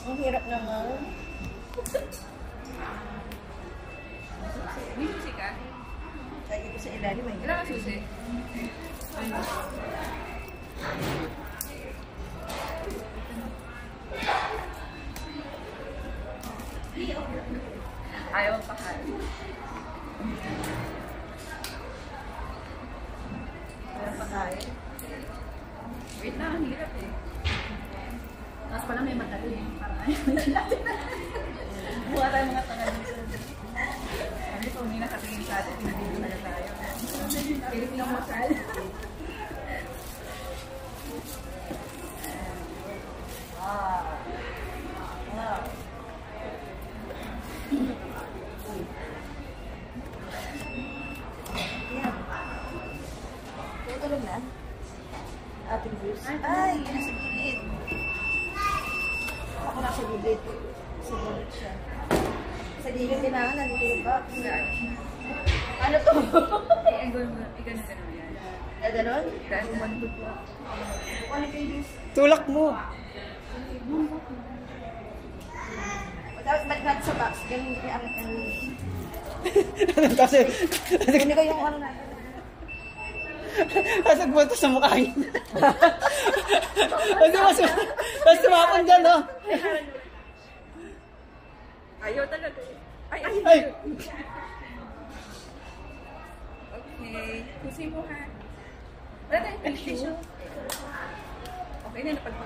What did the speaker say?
Ang hirap naman. May susi ka? Lagi ko sa ilalim. Wala ka susi? Ayaw pa ka. Ayaw pa tayo. Wait lang, ang hirap eh. Tapos pala may madali eh. Parang ayaw na natin. Buha tayo mga tangal dito. Sabi ko, hindi nakatingin sa atin, pinagiging na tayo. Pilit ng masal. Wow. Yan. Tutulog na? Ating Bruce. Ay, yun nasa gilid. Ako nasa gilid. Sa gilid siya. Sa gilid din ako, nandito yung box. Ano to? Igano yan. Na ganon? Dahil umantod po. Ano kayo Bruce? Tulak mo. Ba't natin sa box? Ganun yung angat ng... Kasi, Hindi ko yung ano natin. kasi nagpunta sa mukha niya. Kasi tumapon dyan, no? Ayaw talaga. Ay, ay, Ay! Okay. Kusin mo ha. Wala tayong tissue. Okay na, napag